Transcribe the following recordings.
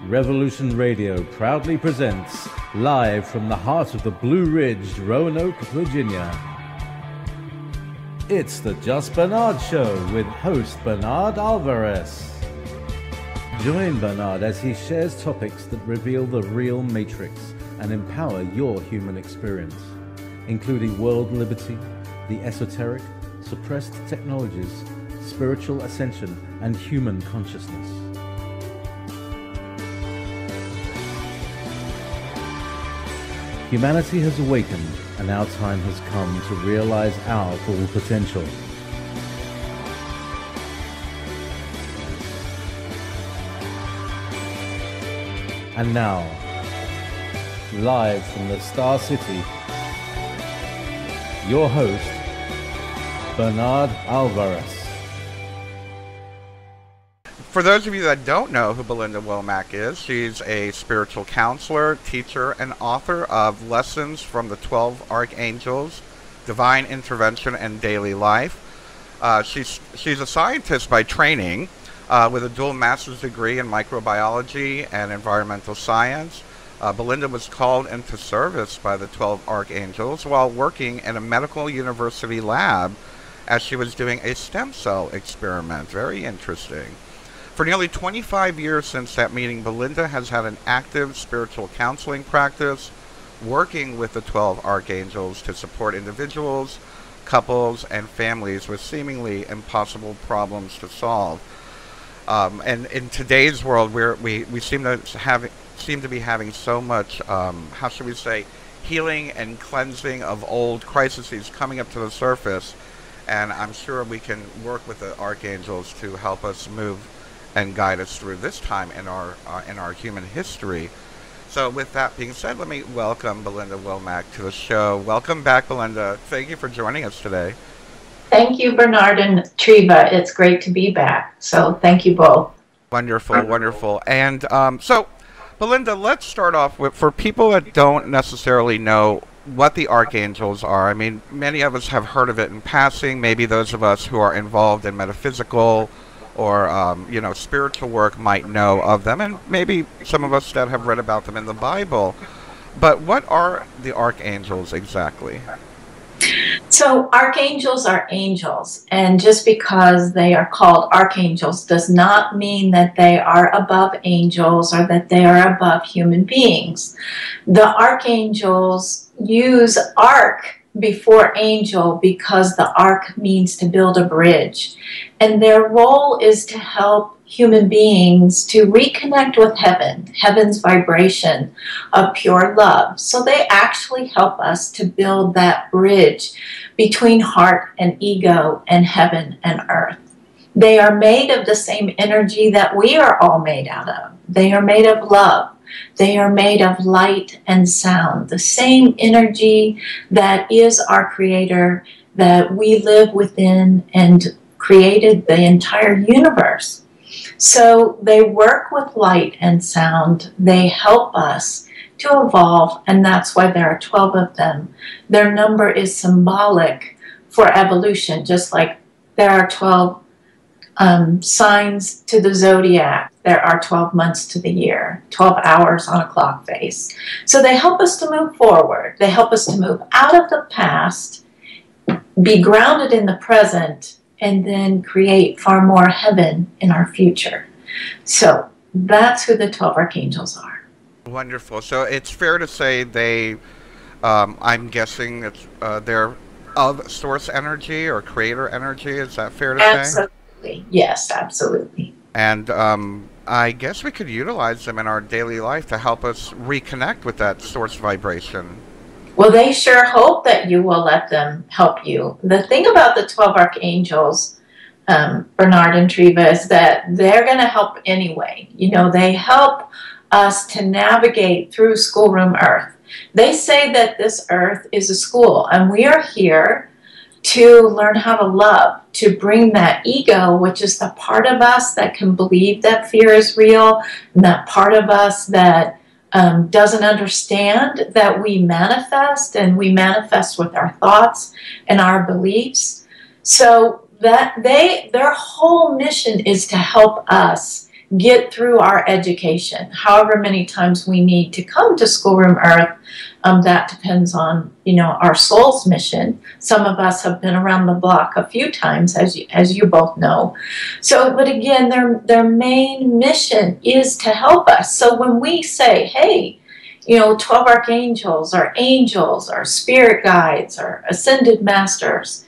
Revolution Radio proudly presents, live from the heart of the Blue Ridge, Roanoke, Virginia. It's the Just Bernard Show with host Bernard Alvarez. Join Bernard as he shares topics that reveal the real matrix and empower your human experience, including world liberty, the esoteric, suppressed technologies, spiritual ascension, and human consciousness. Humanity has awakened, and our time has come to realize our full potential. And now, live from the Star City, your host, Bernard Alvarez. For those of you that don't know who Belinda Womack is, she's a spiritual counselor, teacher, and author of Lessons from the 12 Archangels, Divine Intervention, and Daily Life. She's a scientist by training with a dual master's degree in microbiology and environmental science. Belinda was called into service by the 12 Archangels while working in a medical university lab as she was doing a stem cell experiment. Very interesting. For nearly 25 years since that meeting, Belinda has had an active spiritual counseling practice, working with the 12 Archangels to support individuals, couples, and families with seemingly impossible problems to solve. And in today's world, where we seem to be having so much, how should we say, healing and cleansing of old crises coming up to the surface, and I'm sure we can work with the Archangels to help us move and guide us through this time in our human history. So with that being said, let me welcome Belinda Womack to the show. Welcome back, Belinda. Thank you for joining us today. Thank you, Bernard and Treva. It's great to be back. So thank you both. Wonderful, wonderful. And so, Belinda, let's start off with, for people that don't necessarily know what the Archangels are. I mean, many of us have heard of it in passing. Maybe those of us who are involved in metaphysical or spiritual work might know of them, and maybe some of us that have read about them in the Bible. But what are the Archangels exactly? So archangels are angels, and just because they are called archangels does not mean that they are above angels or that they are above human beings. The archangels use arch before angel because the arch means to build a bridge, and their role is to help human beings to reconnect with heaven's vibration of pure love. So they actually help us to build that bridge between heart and ego and heaven and earth. They are made of the same energy that we are all made out of. They are made of love. They are made of light and sound, the same energy that is our creator, that we live within and created the entire universe. So they work with light and sound. They help us to evolve, and that's why there are 12 of them. Their number is symbolic for evolution, just like there are 12 signs to the zodiac. There are 12 months to the year, 12 hours on a clock face. So they help us to move forward. They help us to move out of the past, be grounded in the present, and then create far more heaven in our future. So that's who the 12 Archangels are. Wonderful. So it's fair to say they, I'm guessing it's, they're of source energy or creator energy. Is that fair to say? Absolutely. Yes, absolutely. And I guess we could utilize them in our daily life to help us reconnect with that source vibration. Well, they sure hope that you will let them help you. The thing about the 12 Archangels, Bernard and Treva, is that they're going to help anyway. You know, they help us to navigate through schoolroom earth. They say that this earth is a school, and we are here to learn how to love, to bring that ego, which is the part of us that can believe that fear is real, and that part of us that doesn't understand that we manifest, and we manifest with our thoughts and our beliefs. So that their whole mission is to help us get through our education, however many times we need to come to Schoolroom Earth. That depends on, our soul's mission. Some of us have been around the block a few times, as you both know. So, but again, their main mission is to help us. So when we say, hey, 12 archangels, or angels, or spirit guides, or ascended masters,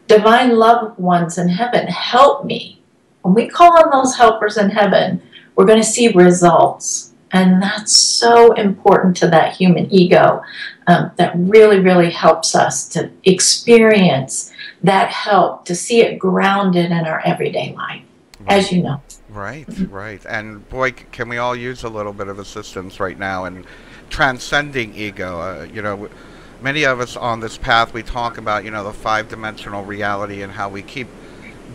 divine loved ones in heaven, help me. When we call on those helpers in heaven, we're going to see results. And that's so important to that human ego. That really, really helps us to experience that help, to see it grounded in our everyday life, as you know. Right, right. And boy, can we all use a little bit of assistance right now in transcending ego. Many of us on this path, we talk about, the five-dimensional reality and how we keep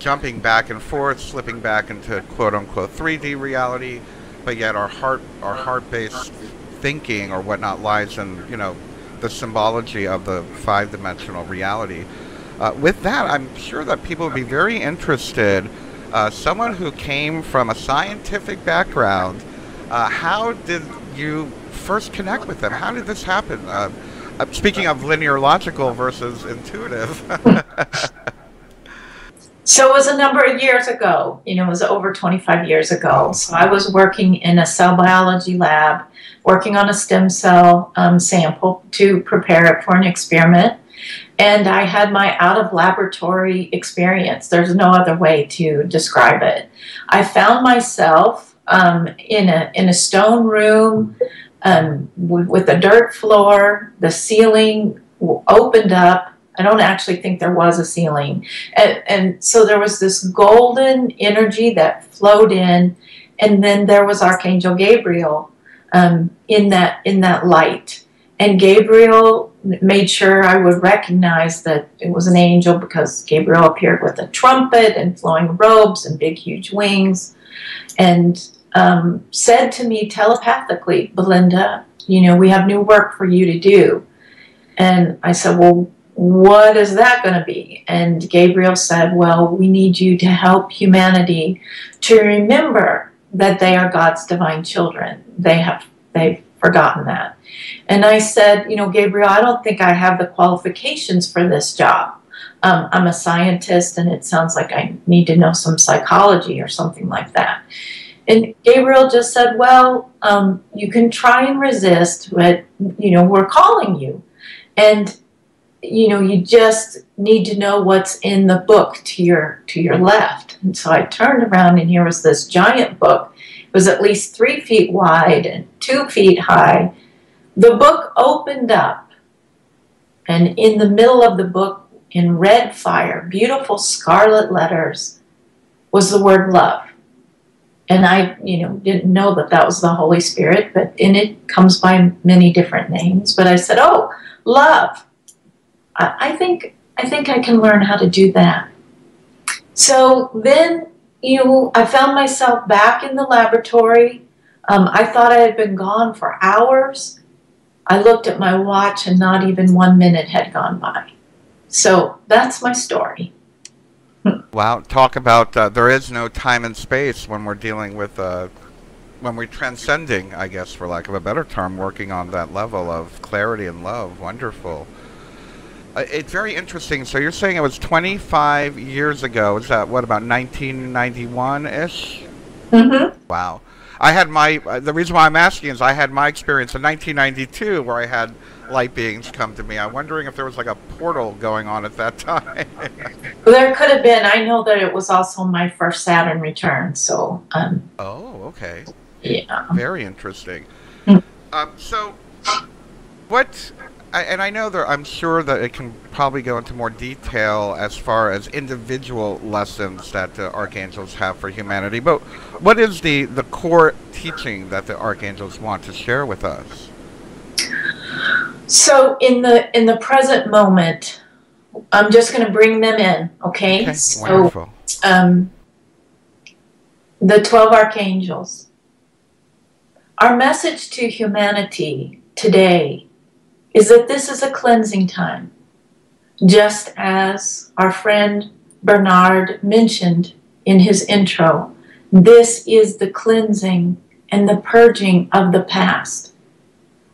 jumping back and forth, slipping back into quote-unquote 3D reality, but yet our heart-based thinking or whatnot lies in, the symbology of the five-dimensional reality. With that, I'm sure that people would be very interested. Someone who came from a scientific background, how did you first connect with them? How did this happen? Speaking of linear logical versus intuitive. So it was a number of years ago. It was over 25 years ago. So I was working in a cell biology lab, working on a stem cell sample to prepare it for an experiment. And I had my out-of-laboratory experience. There's no other way to describe it. I found myself in a stone room with a dirt floor. The ceiling opened up. I don't actually think there was a ceiling. And so there was this golden energy that flowed in, and then there was Archangel Gabriel in that light. And Gabriel made sure I would recognize that it was an angel, because Gabriel appeared with a trumpet and flowing robes and big, huge wings, and said to me telepathically, Belinda, we have new work for you to do. And I said, well, what is that going to be? And Gabriel said, well, we need you to help humanity to remember that they are God's divine children. They've forgotten that. And I said, Gabriel, I don't think I have the qualifications for this job. I'm a scientist, and it sounds like I need to know some psychology or something like that. And Gabriel just said, well, you can try and resist, but, we're calling you. And you just need to know what's in the book to your left. And so I turned around, and here was this giant book. It was at least 3 feet wide and 2 feet high. The book opened up, and in the middle of the book, in red fire, beautiful scarlet letters, was the word love. And I, didn't know that was the Holy Spirit, but in it comes by many different names. But I said, oh, love. I think I can learn how to do that. So then, I found myself back in the laboratory. I thought I had been gone for hours. I looked at my watch, and not even 1 minute had gone by. So that's my story. Wow, talk about there is no time and space when we're dealing with, when we're transcending, I guess, for lack of a better term, working on that level of clarity and love. Wonderful. It's very interesting. So you're saying it was 25 years ago. Is that, what, about 1991-ish? Mm-hmm. Wow. I had my, the reason why I'm asking is I had my experience in 1992 where I had light beings come to me. I'm wondering if there was like a portal going on at that time. Well, there could have been. I know that it was also my first Saturn return, so... oh, okay. Yeah. Very interesting. So, what... and I know that I'm sure that it can probably go into more detail as far as individual lessons that the archangels have for humanity, but what is the core teaching that the archangels want to share with us? So in the present moment, I'm just going to bring them in, okay? So, wonderful. The 12 archangels. Our message to humanity today is that this is a cleansing time. Just as our friend Bernard mentioned in his intro, This is the cleansing and the purging of the past.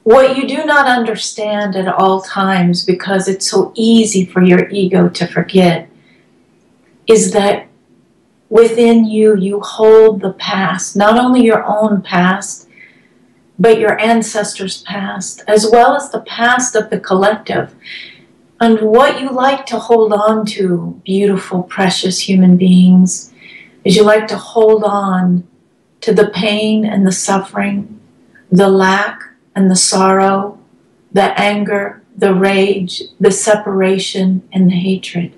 What you do not understand at all times, because it's so easy for your ego to forget, is that within you, you hold the past, not only your own past, but your ancestors' past, as well as the past of the collective. And what you like to hold on to, beautiful, precious human beings, is you like to hold on to the pain and the suffering, the lack and the sorrow, the anger, the rage, the separation, and the hatred.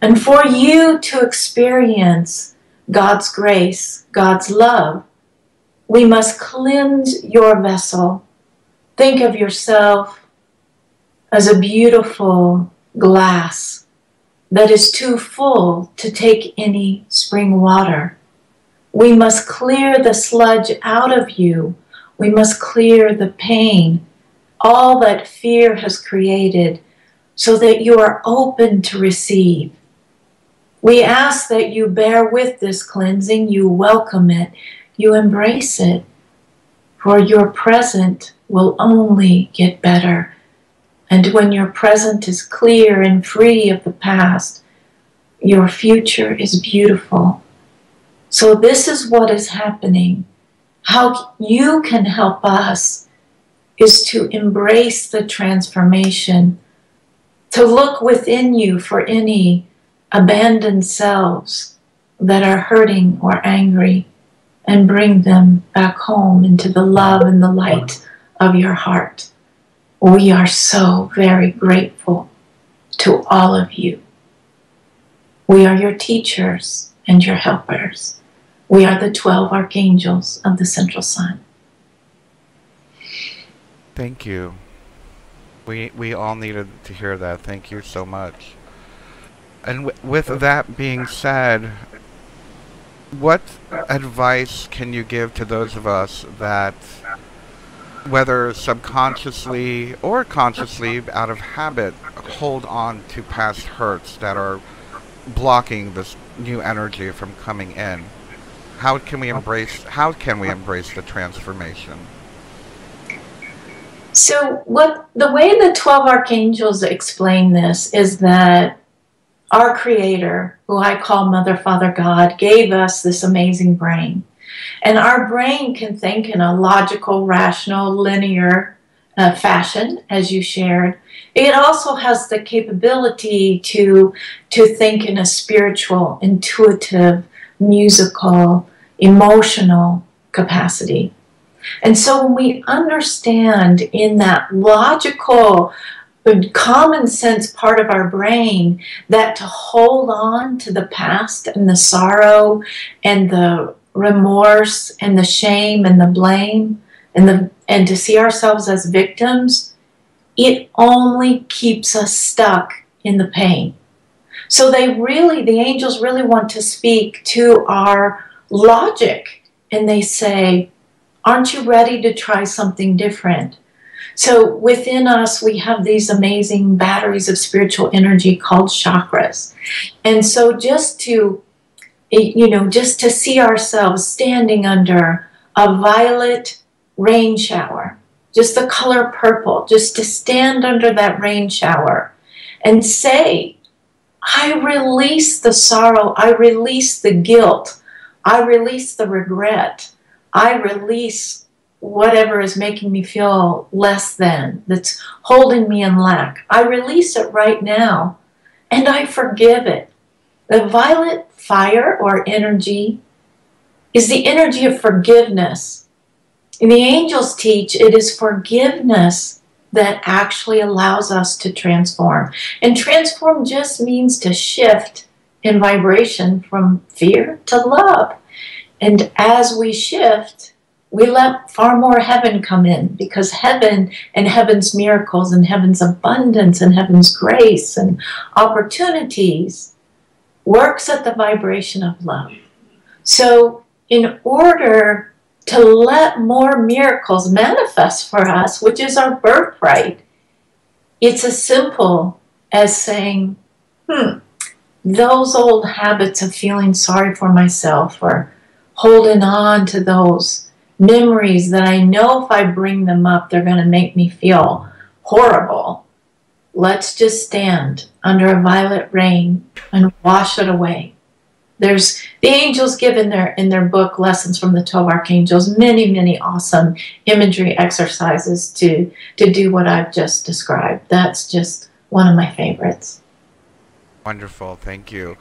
And for you to experience God's grace, God's love, we must cleanse your vessel. Think of yourself as a beautiful glass that is too full to take any spring water. We must clear the sludge out of you. We must clear the pain, all that fear has created, so that you are open to receive. We ask that you bear with this cleansing, you welcome it, you embrace it, for your present will only get better. And when your present is clear and free of the past, your future is beautiful. So this is what is happening. How you can help us is to embrace the transformation, to look within you for any abandoned selves that are hurting or angry, and bring them back home into the love and the light of your heart. We are so very grateful to all of you. We are your teachers and your helpers. We are the 12 archangels of the Central Sun. Thank you. We all needed to hear that. Thank you so much. And with that being said, what advice can you give to those of us that, whether subconsciously or consciously out of habit, hold on to past hurts that are blocking this new energy from coming in? How can we embrace the transformation? So the way the 12 archangels explain this is that our Creator, who I call Mother, Father, God, gave us this amazing brain. And our brain can think in a logical, rational, linear fashion, as you shared. It also has the capability to think in a spiritual, intuitive, musical, emotional capacity. And so when we understand in that logical, common sense part of our brain that to hold on to the past and the sorrow and the remorse and the shame and the blame and to see ourselves as victims, it only keeps us stuck in the pain. So the angels really want to speak to our logic, and they say, aren't you ready to try something different? So within us, we have these amazing batteries of spiritual energy called chakras. And so just to see ourselves standing under a violet rain shower, just the color purple, just to stand under that rain shower and say, I release the sorrow, I release the guilt, I release the regret, I release whatever is making me feel less than, that's holding me in lack. I release it right now, and I forgive it. The violet fire or energy is the energy of forgiveness. And the angels teach it is forgiveness that actually allows us to transform. And transform just means to shift in vibration from fear to love. And as we shift, we let far more heaven come in, because heaven and heaven's miracles and heaven's abundance and heaven's grace and opportunities works at the vibration of love. So in order to let more miracles manifest for us, which is our birthright, it's as simple as saying, those old habits of feeling sorry for myself or holding on to those memories that I know if I bring them up, they're going to make me feel horrible. Let's just stand under a violet rain and wash it away. There's the angels give in their book, Lessons from the 12 Archangels, many awesome imagery exercises to do what I've just described. That's just one of my favorites. Wonderful, thank you.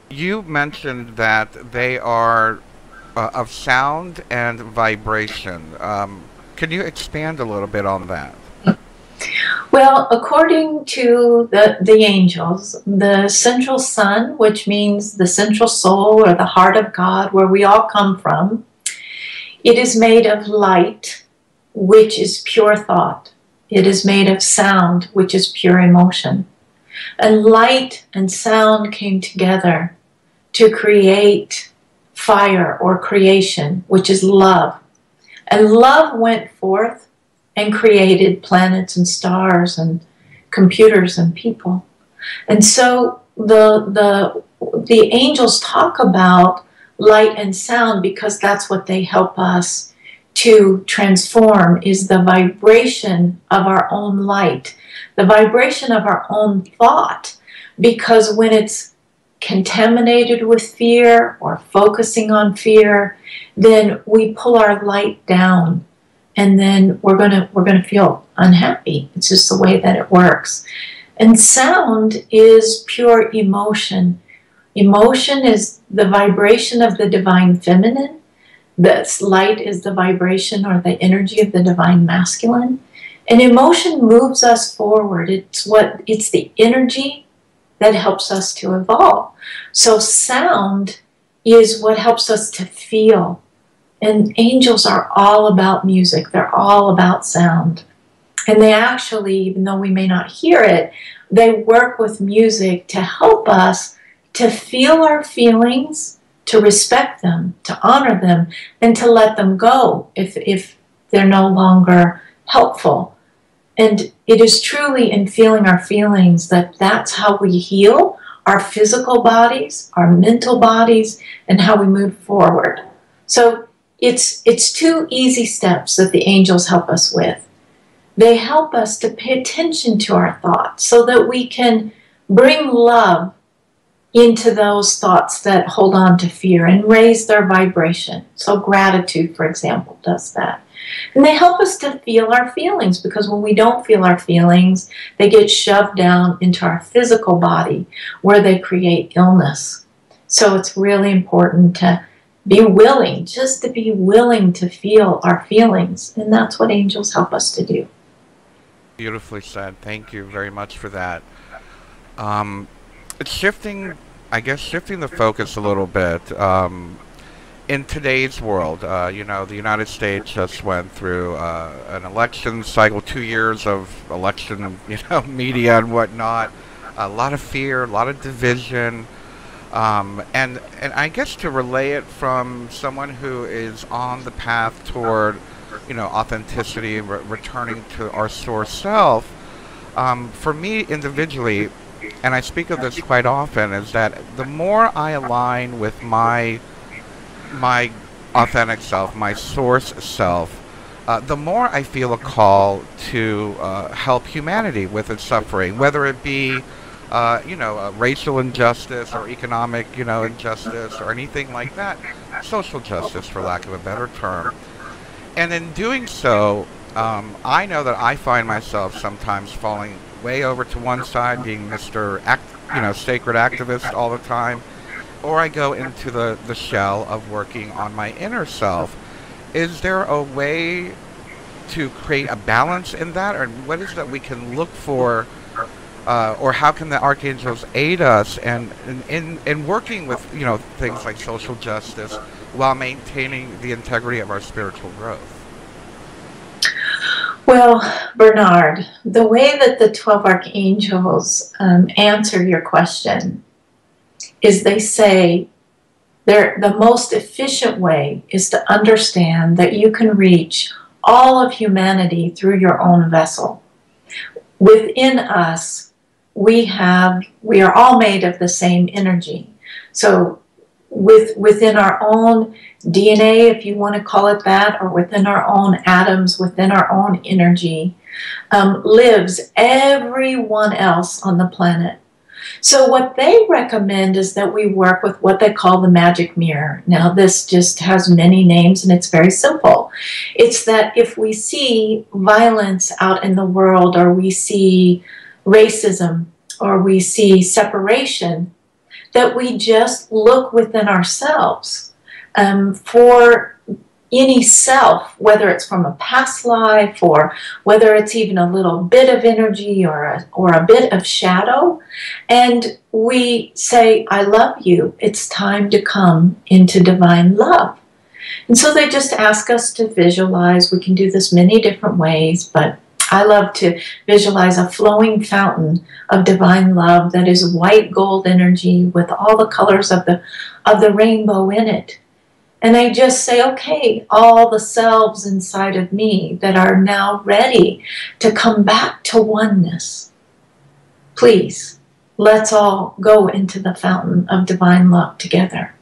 You mentioned that they are of sound and vibration. Can you expand a little bit on that? Well, according to the angels, the central sun, which means the central soul or the heart of God, where we all come from, it is made of light, which is pure thought. It is made of sound, which is pure emotion. And light and sound came together to create fire or creation, which is love. And love went forth and created planets and stars and computers and people. And so the angels talk about light and sound because that's what they help us to transform, is the vibration of our own light, the vibration of our own thought. Because when it's contaminated with fear or focusing on fear, then we pull our light down. And then we're gonna feel unhappy. It's just the way that it works. And sound is pure emotion. Emotion is the vibration of the divine feminine. The light is the vibration or the energy of the divine masculine. And emotion moves us forward. It's the energy that helps us to evolve. So sound is what helps us to feel. And angels are all about music. They're all about sound. And they actually, even though we may not hear it, they work with music to help us to feel our feelings, to respect them, to honor them, and to let them go if they're no longer helpful. And it is truly in feeling our feelings that's how we heal our physical bodies, our mental bodies, and how we move forward. So it's two easy steps that the angels help us with. They help us to pay attention to our thoughts so that we can bring love into those thoughts that hold on to fear and raise their vibration. So gratitude, for example, does that. And they help us to feel our feelings, because when we don't feel our feelings, they get shoved down into our physical body where they create illness. So it's really important to be willing, just to be willing to feel our feelings. And that's what angels help us to do. Beautifully said. Thank you very much for that. It's shifting the focus a little bit. In today's world, the United States just went through an election cycle, 2 years of election, media and whatnot. A lot of fear, a lot of division. And I guess to relay it from someone who is on the path toward, authenticity, returning to our source self, for me individually, and I speak of this quite often, is that the more I align with my authentic self, my source self, the more I feel a call to help humanity with its suffering, whether it be racial injustice or economic, injustice or anything like that, social justice, for lack of a better term. And in doing so, I know that I find myself sometimes falling way over to one side, being Mr. Sacred activist all the time, or I go into the shell of working on my inner self. Is there a way to create a balance in that, or what is that we can look for? Or how can the archangels aid us in working with things like social justice while maintaining the integrity of our spiritual growth? Well, Bernard, the way that the 12 archangels answer your question is they say the most efficient way is to understand that you can reach all of humanity through your own vessel. Within us, we are all made of the same energy. So within our own DNA, if you want to call it that, or within our own atoms, within our own energy, lives everyone else on the planet. So what they recommend is that we work with what they call the magic mirror. Now, this just has many names, and it's very simple. It's that if we see violence out in the world, or we see racism, or we see separation, that we just look within ourselves for any self, whether it's from a past life, or whether it's even a little bit of energy, or a bit of shadow, and we say, I love you. It's time to come into divine love. And so they just ask us to visualize. We can do this many different ways, but I love to visualize a flowing fountain of divine love that is white gold energy with all the colors of the rainbow in it. And I just say, okay, all the selves inside of me that are now ready to come back to oneness, please, let's all go into the fountain of divine love together.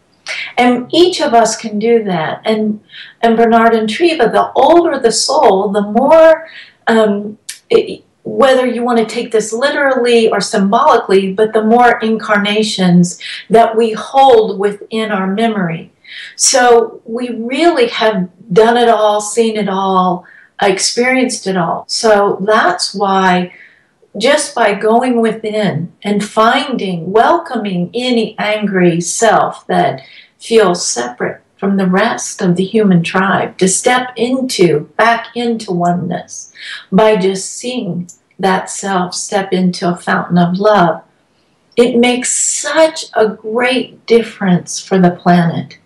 And each of us can do that. And Bernard and Treva, the older the soul, the more, whether you want to take this literally or symbolically, but the more incarnations that we hold within our memory. So we really have done it all, seen it all, experienced it all. So that's why just by going within and finding, welcoming any angry self that feels separate from the rest of the human tribe, to step back into oneness, by just seeing that self step into a fountain of love, it makes such a great difference for the planet.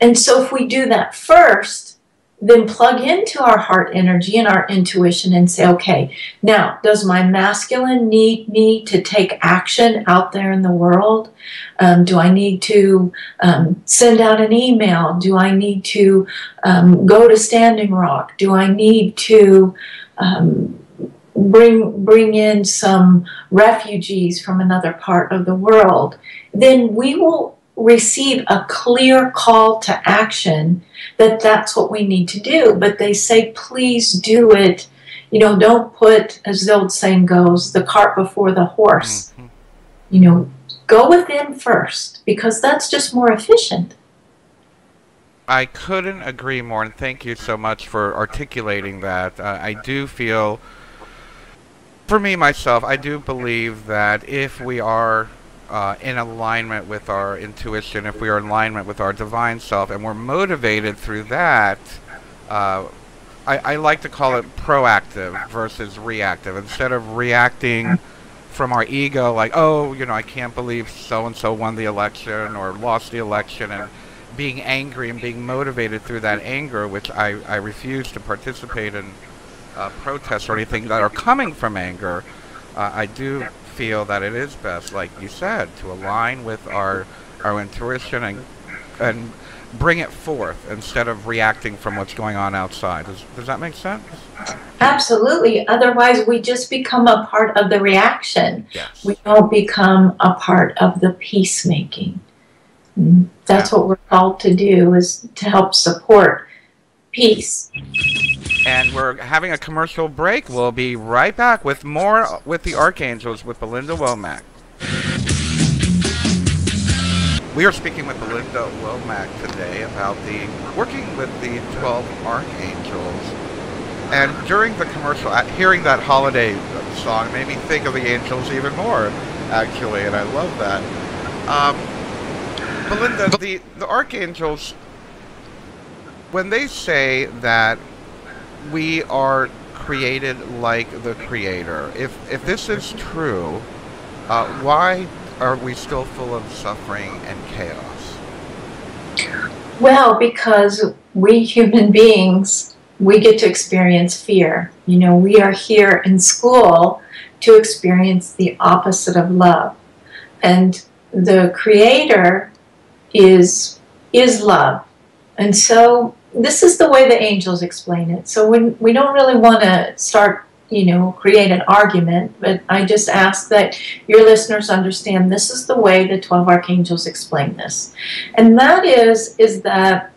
And so if we do that first, then plug into our heart energy and our intuition and say, okay, now, does my masculine need me to take action out there in the world? Do I need to send out an email? Do I need to go to Standing Rock? Do I need to bring in some refugees from another part of the world? Then we will receive a clear call to action that that's what we need to do. But they say, please do it. You know, don't put, as the old saying goes, the cart before the horse. Mm-hmm. You know, go within first, because that's just more efficient. I couldn't agree more, and thank you so much for articulating that. I do feel, for me, myself, I do believe that if we are in alignment with our intuition, if we are in alignment with our divine self, and we're motivated through that, I like to call it proactive versus reactive. Instead of reacting from our ego, like, oh, you know, I can't believe so-and-so won the election or lost the election, and being angry and being motivated through that anger, which I refuse to participate in protests or anything that are coming from anger. I do feel that it is best, like you said, to align with our intuition and bring it forth instead of reacting from what's going on outside. Does that make sense? Absolutely. Otherwise, we just become a part of the reaction. Yes. We don't become a part of the peacemaking. That's what we're called to do, is to help support peace. And we're having a commercial break. We'll be right back with more with the Archangels with Belinda Womack. We are speaking with Belinda Womack today about working with the 12 Archangels. And during the commercial, hearing that holiday song made me think of the angels even more, actually, and I love that. Belinda, the Archangels, when they say that we are created like the Creator, if this is true, why are we still full of suffering and chaos? Well, because we human beings, we get to experience fear. You know, we are here in school to experience the opposite of love. And the Creator is love. And so this is the way the angels explain it. So we don't really want to start create an argument, but I just ask that your listeners understand this is the way the 12 archangels explain this. And that is that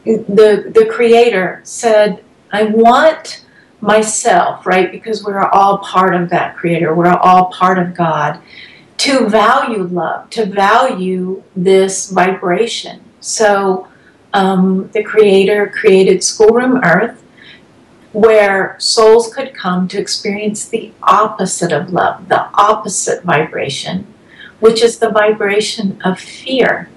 the Creator said, I want myself, right, because we're all part of that Creator, we're all part of God, to value love, to value this vibration. So the Creator created Schoolroom Earth, where souls could come to experience the opposite of love, the opposite vibration, which is the vibration of fear.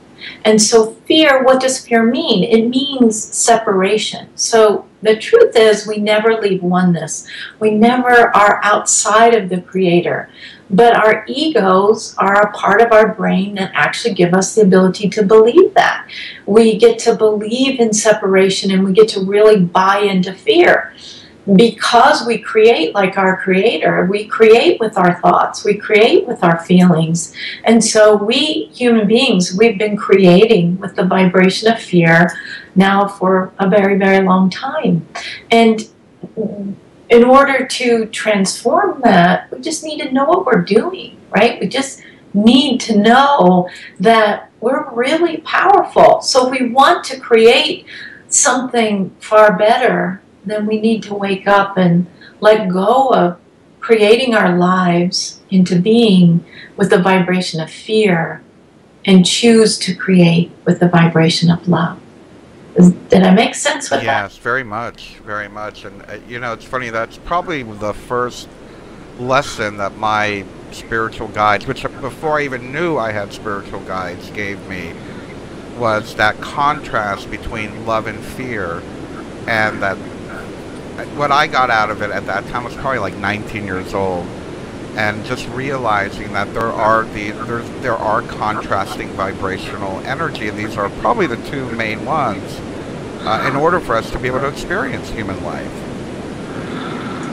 And so fear, what does fear mean? It means separation. So the truth is we never leave oneness. We never are outside of the Creator. But our egos are a part of our brain that actually give us the ability to believe that. We get to believe in separation, and we get to really buy into fear. Because we create like our Creator, we create with our thoughts, we create with our feelings. And so we, human beings, we've been creating with the vibration of fear now for a very, very long time. And in order to transform that, we just need to know what we're doing, right? We just need to know that we're really powerful. So if we want to create something far better, then we need to wake up and let go of creating our lives into being with the vibration of fear and choose to create with the vibration of love. Did I make sense with that? Yes, very much, very much. And, it's funny, that's probably the first lesson that my spiritual guides, which before I even knew I had spiritual guides, gave me, was that contrast between love and fear. And that what I got out of it at that time was probably like 19 years old, and just realizing that there are contrasting vibrational energy, and these are probably the two main ones in order for us to be able to experience human life.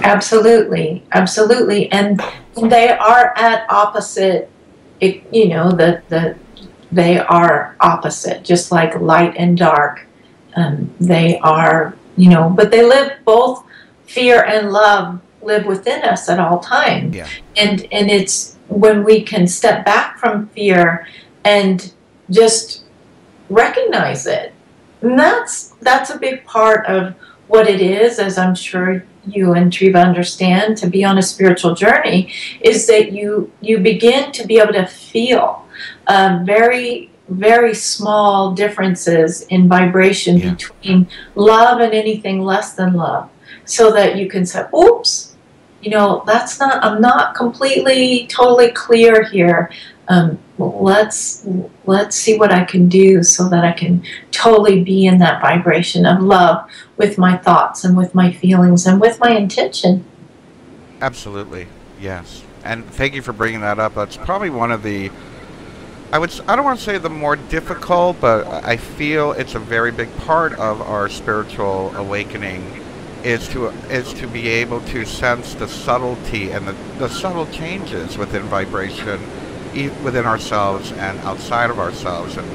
Absolutely, absolutely, and they are at opposite. They are opposite, just like light and dark. They are. But they live, both fear and love live within us at all times. Yeah. And it's when we can step back from fear and just recognize it. And that's a big part of what it is, as I'm sure you and Treva understand, to be on a spiritual journey, is that you begin to be able to feel very, very small differences in vibration between love and anything less than love, so that you can say, oops, I'm not completely, totally clear here. Let's see what I can do so that I can totally be in that vibration of love with my thoughts and with my feelings and with my intention. Absolutely, yes. And thank you for bringing that up. That's probably one of the, I don't want to say the more difficult, but I feel it's a very big part of our spiritual awakening, is to be able to sense the subtlety and the subtle changes within vibration, within ourselves and outside of ourselves. And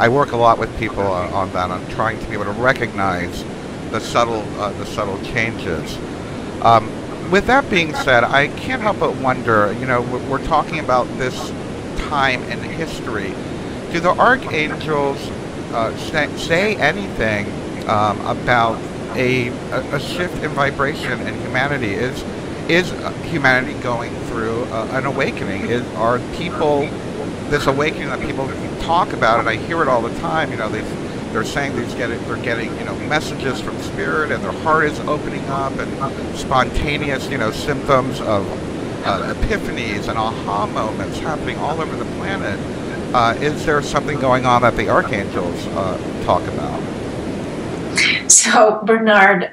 I work a lot with people on that, on trying to be able to recognize the subtle changes. With that being said, I can't help but wonder, we're talking about this time in history. Do the archangels say anything about a shift in vibration in humanity? Is humanity going through an awakening? Are people, this awakening that people talk about, and I hear it all the time, they're saying they're getting messages from spirit, and their heart is opening up, and spontaneous symptoms of epiphanies and aha moments happening all over the planet. Is there something going on that the archangels talk about? So, Bernard,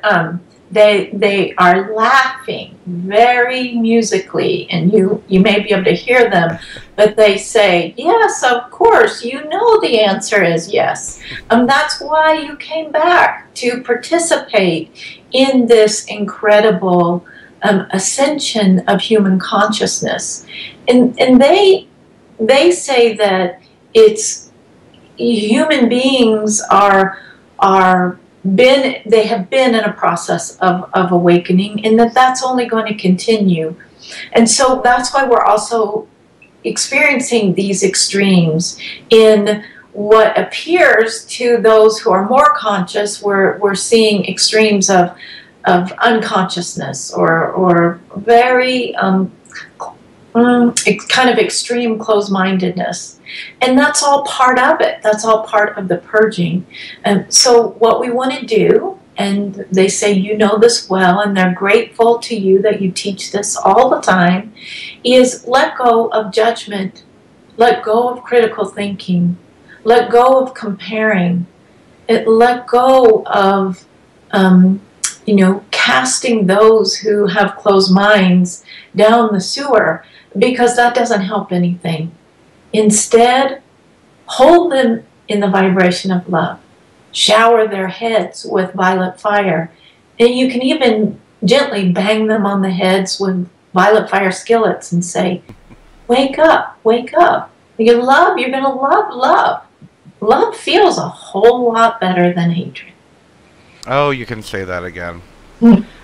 they are laughing very musically, and you may be able to hear them, but they say, yes, of course, the answer is yes. That's why you came back, to participate in this incredible ascension of human consciousness. And they say that it's human beings are they have been in a process of awakening, and that's only going to continue. And so that's why we're also experiencing these extremes in what appears to those who are more conscious. We're seeing extremes of unconsciousness or very kind of extreme closed-mindedness. And that's all part of it. That's all part of the purging. And so what we want to do, and they say you know this well, and they're grateful to you that you teach this all the time, is let go of judgment, let go of critical thinking, let go of comparing, let go of casting those who have closed minds down the sewer, because that doesn't help anything. Instead, hold them in the vibration of love. Shower their heads with violet fire. And you can even gently bang them on the heads with violet fire skillets and say, wake up, wake up. You're going to love love. Love feels a whole lot better than hatred. Oh, you can say that again.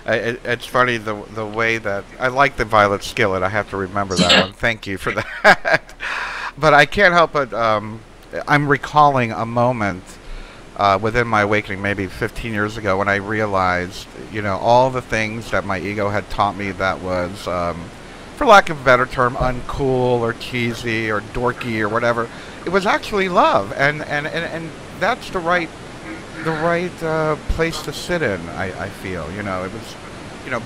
It's funny the way that I like the violet skillet. I have to remember that one. Thank you for that. But I can't help but I'm recalling a moment within my awakening, maybe 15 years ago, when I realized, all the things that my ego had taught me that was, for lack of a better term, uncool or cheesy or dorky or whatever. It was actually love, and that's the right place to sit in. I feel, it was,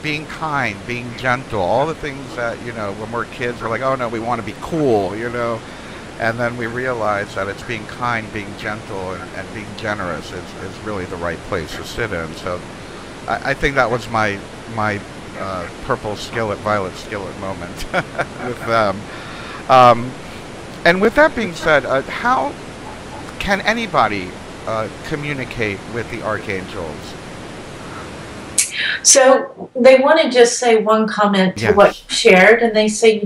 being kind, being gentle, all the things that, when we're kids, we're like, oh no, we want to be cool, and then we realize that it's being kind, being gentle, and being generous is really the right place to sit in. So I think that was my purple skillet, violet skillet moment with them. And with that being said, how can anybody communicate with the archangels? So they want to just say one comment to Yes. what you shared, and they say,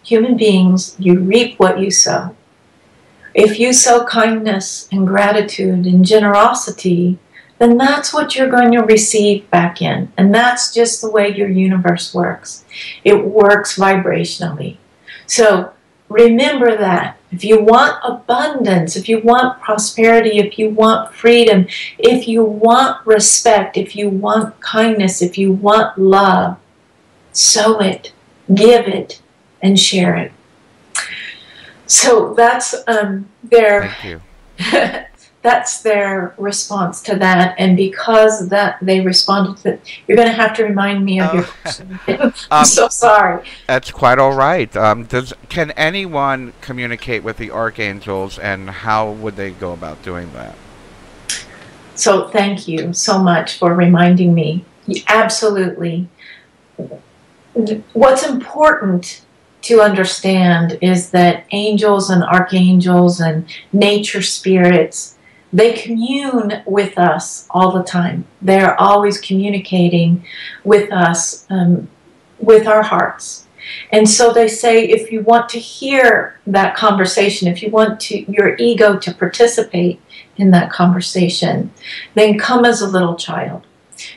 human beings, you reap what you sow. If you sow kindness and gratitude and generosity, then that's what you're going to receive back in. And that's just the way your universe works. It works vibrationally. So remember that. If you want abundance, if you want prosperity, if you want freedom, if you want respect, if you want kindness, if you want love, sow it, give it, and share it. So that's their Thank you. that's their response to that. And because that they responded to it, you're going to have to remind me of your question. I'm so sorry. That's quite all right. Can anyone communicate with the archangels, and how would they go about doing that? So thank you so much for reminding me. Absolutely. What's important to understand is that angels and archangels and nature spirits, they commune with us all the time. They're always communicating with us, with our hearts. And so they say, if you want to hear that conversation, if you want your ego to participate in that conversation, then come as a little child.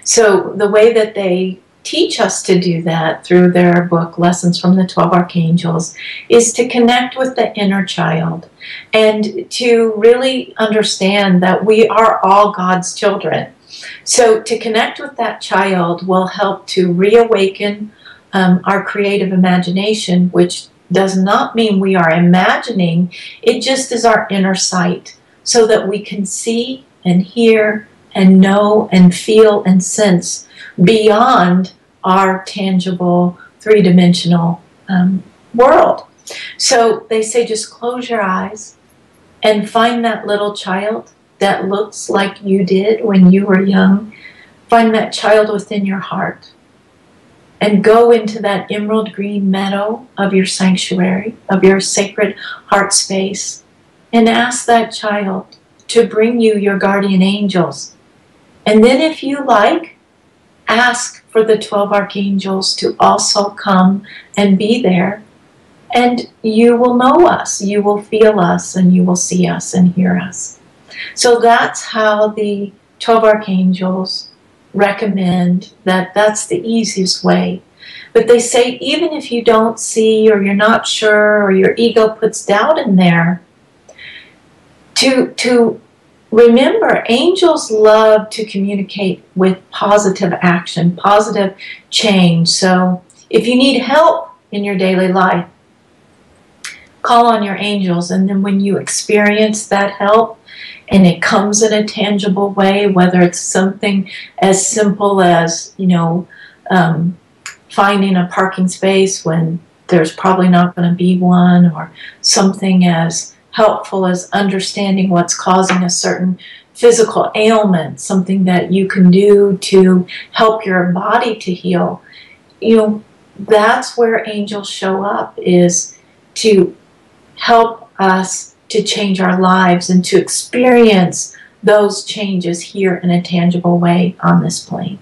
So the way that they teach us to do that through their book, Lessons from the 12 Archangels, is to connect with the inner child and to really understand that we are all God's children. So to connect with that child will help to reawaken our creative imagination, which does not mean we are imagining, it just is our inner sight, so that we can see and hear and know and feel and sense beyond our tangible three-dimensional world. So they say just close your eyes and find that little child that looks like you did when you were young. Find that child within your heart and go into that emerald green meadow of your sanctuary, of your sacred heart space, and ask that child to bring you your guardian angels. And then if you like, ask for the 12 archangels to also come and be there. And you will know us, you will feel us, and you will see us and hear us. So that's how the 12 archangels recommend that that's the easiest way. But they say even if you don't see, or you're not sure, or your ego puts doubt in there, to remember, angels love to communicate with positive action, positive change. So if you need help in your daily life, call on your angels, and then when you experience that help and it comes in a tangible way, whether it's something as simple as, finding a parking space when there's probably not going to be one, or something as helpful as understanding what's causing a certain physical ailment, something that you can do to help your body to heal. That's where angels show up, is to help us to change our lives and to experience those changes here in a tangible way on this plane.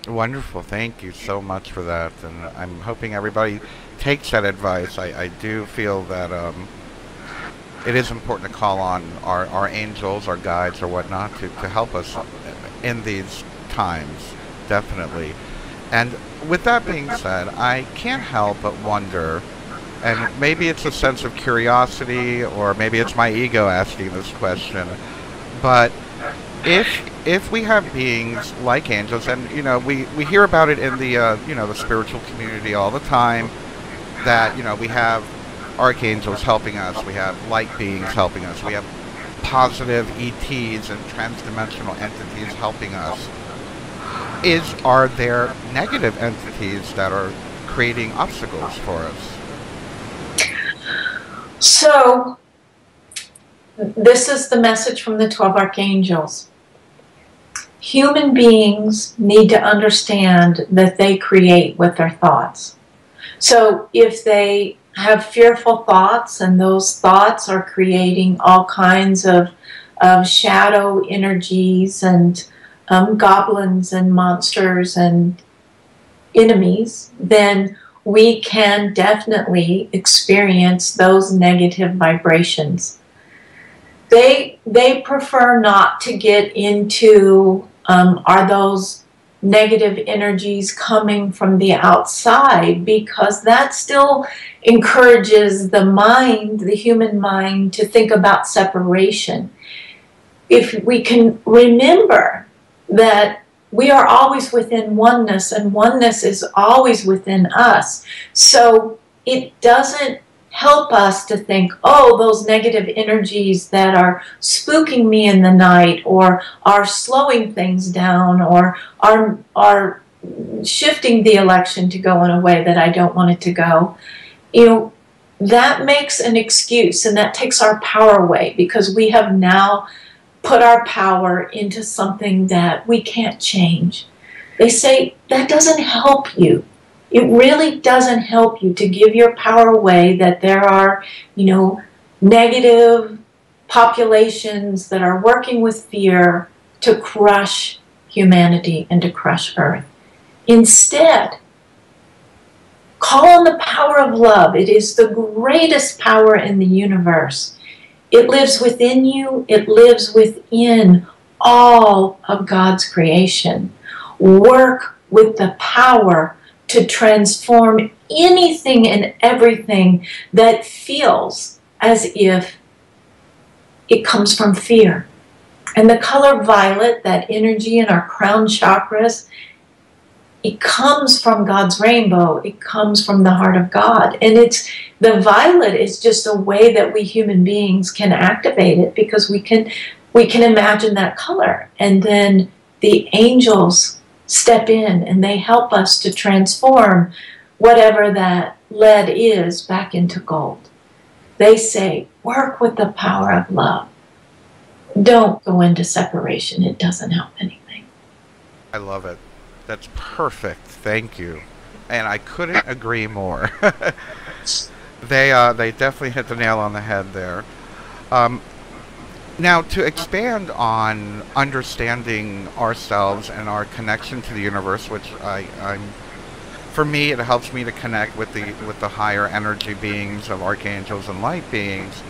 Wonderful. Thank you so much for that. And I'm hoping everybody takes that advice. I do feel that it is important to call on our angels, our guides, or whatnot to help us in these times, definitely. And with that being said, I can't help but wonder, and maybe it's a sense of curiosity, or maybe it's my ego asking this question, but if we have beings like angels, and we hear about it in the the spiritual community all the time, that we have archangels helping us, we have light beings helping us, we have positive ETs and transdimensional entities helping us. Are there negative entities that are creating obstacles for us? So, this is the message from the 12 archangels. Human beings need to understand that they create with their thoughts. So, if they have fearful thoughts, and those thoughts are creating all kinds of shadow energies and goblins and monsters and enemies, then we can definitely experience those negative vibrations. They prefer not to get into, are those negative energies coming from the outside, because that still encourages the mind, the human mind, to think about separation. If we can remember that we are always within oneness, and oneness is always within us. So it doesn't help us to think, oh, those negative energies that are spooking me in the night, or are slowing things down, or are shifting the election to go in a way that I don't want it to go. That makes an excuse, and that takes our power away, because we have now put our power into something that we can't change. They say that doesn't help you. It really doesn't help you to give your power away, that there are, negative populations that are working with fear to crush humanity and to crush Earth. Instead, call on the power of love. It is the greatest power in the universe. It lives within you. It lives within all of God's creation. Work with the power to transform anything and everything that feels as if it comes from fear. And the color violet, that energy in our crown chakras, it comes from God's rainbow. It comes from the heart of God. And the violet is just a way that we human beings can activate it, because we can imagine that color. And then the angels step in and they help us to transform whatever that lead is back into gold. They say, work with the power of love. Don't go into separation. It doesn't help anything. I love it. That's perfect. Thank you. And I couldn't agree more. They definitely hit the nail on the head there. Now, to expand on understanding ourselves and our connection to the universe, which for me, it helps me to connect with the higher energy beings of archangels and light beings.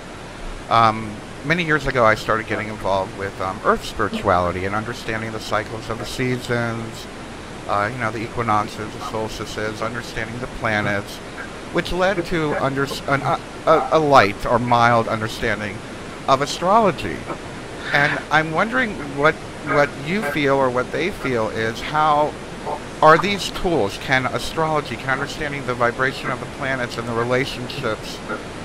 many years ago, I started getting involved with Earth spirituality and understanding the cycles of the seasons, you know, the equinoxes, the solstices, understanding the planets, which led to a light or mild understanding of astrology. And I'm wondering what you feel or what they feel is how are these tools, can astrology, can understanding the vibration of the planets and the relationships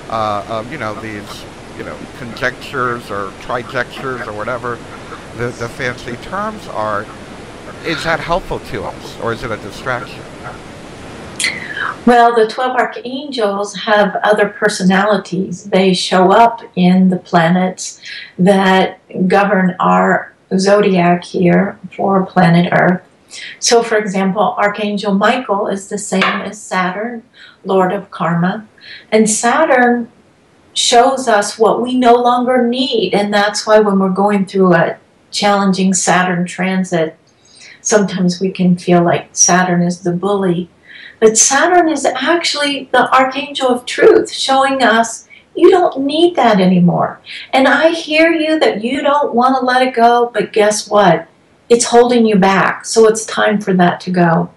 of, you know, these, you know, conjectures or trajectures or whatever the fancy terms are, is that helpful to us or is it a distraction? Well, the 12 archangels have other personalities. They show up in the planets that govern our zodiac here for planet Earth. So, for example, Archangel Michael is the same as Saturn, Lord of Karma. And Saturn shows us what we no longer need. And that's why when we're going through a challenging Saturn transit, sometimes we can feel like Saturn is the bully. But Saturn is actually the Archangel of Truth, showing us you don't need that anymore. And I hear you that you don't want to let it go, but guess what? It's holding you back, so it's time for that to go.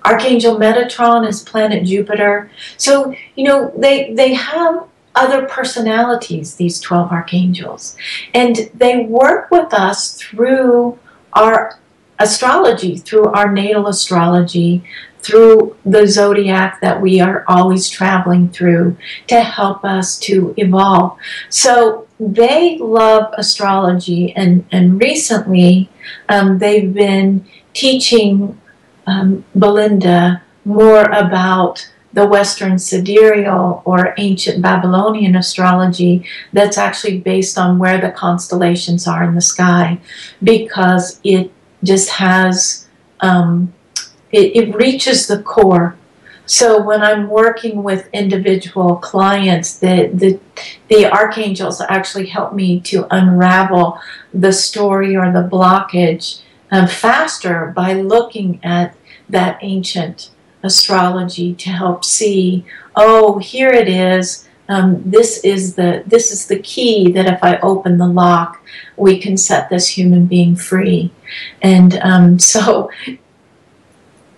Archangel Metatron is planet Jupiter. So, you know, they have other personalities, these 12 archangels. And they work with us through our astrology, through our natal astrology, through the zodiac that we are always traveling through to help us to evolve. So they love astrology, and recently they've been teaching Belinda more about the Western sidereal or ancient Babylonian astrology that's actually based on where the constellations are in the sky, because it just has it reaches the core. So when I'm working with individual clients, the archangels actually help me to unravel the story or the blockage faster by looking at that ancient astrology to help see, oh, here it is. This is the key that if I open the lock, we can set this human being free. And so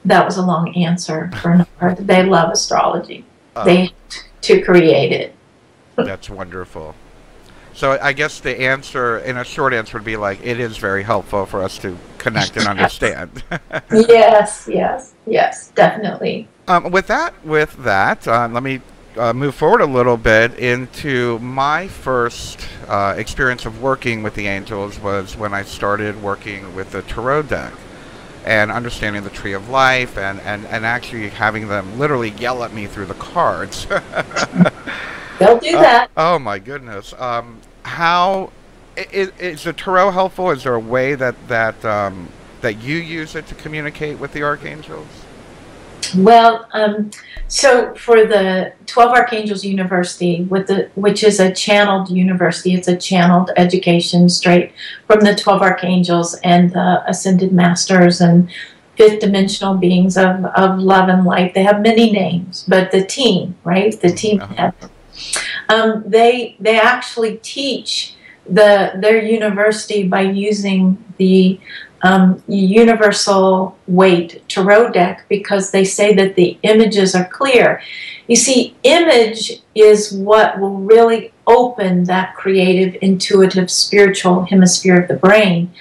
that was a long answer for another. They love astrology. They helped to create it. That's wonderful. So I guess the answer, in a short answer, would be like, it is very helpful for us to connect and understand. Yes, definitely. With that, let me move forward a little bit into my first experience of working with the angels was when I started working with the tarot deck and understanding the tree of life and actually having them literally yell at me through the cards. They'll do that. Oh my goodness. How is the tarot helpful? Is there a way that you use it to communicate with the archangels? Well, so for the 12 Archangels University, which is a channeled university, it's a channeled education straight from the 12 Archangels and the Ascended Masters and fifth dimensional beings of love and light. They have many names, but the team, right? The team head. They actually teach their university by using the universal weight tarot deck, because they say that the images are clear. You see, image is what will really open that creative, intuitive, spiritual hemisphere of the brain.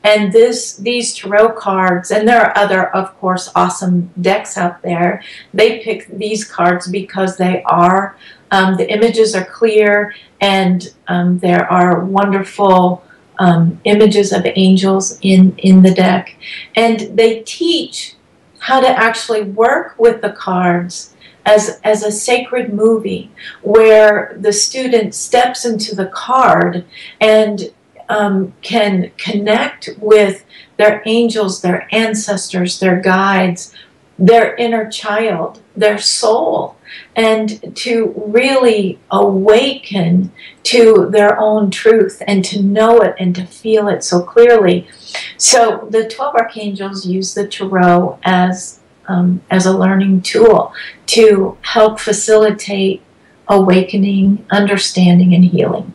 And these tarot cards, and there are other, of course, awesome decks out there, they pick these cards because they are, the images are clear, and there are wonderful images of angels in the deck. And they teach how to actually work with the cards as a sacred movie, where the student steps into the card and can connect with their angels, their ancestors, their guides, their inner child, their soul, and to really awaken to their own truth and to know it and to feel it so clearly. So the 12 archangels use the tarot as a learning tool to help facilitate awakening, understanding, and healing.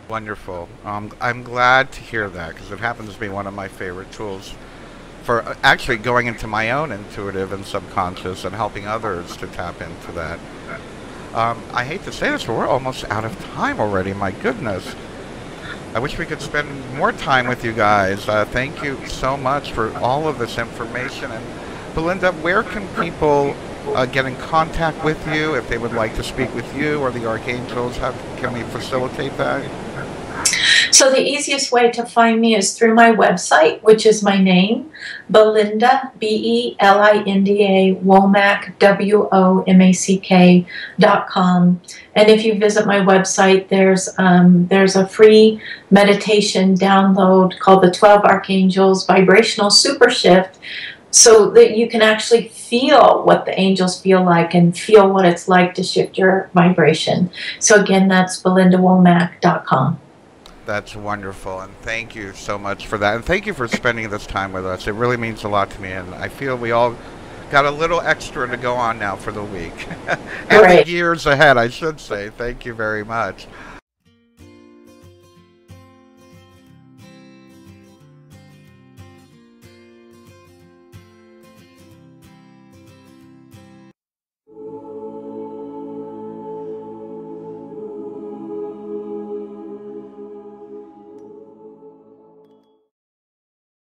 Wonderful. I'm glad to hear that because it happens to be one of my favorite tools for actually going into my own intuitive and subconscious and helping others to tap into that. I hate to say this, but we're almost out of time already. My goodness. I wish we could spend more time with you guys. Thank you so much for all of this information. And Belinda, where can people get in contact with you if they would like to speak with you or the Archangels? How can we facilitate that? So the easiest way to find me is through my website, which is my name, Belinda, Belinda, Womack, WOMACK.com. And if you visit my website, there's a free meditation download called the 12 Archangels Vibrational Super Shift, so that you can actually feel what the angels feel like and feel what it's like to shift your vibration. So again, that's BelindaWomack.com. That's wonderful, and thank you so much for that. And thank you for spending this time with us. It really means a lot to me, and I feel we all got a little extra to go on now for the week. And the years ahead, I should say. Thank you very much.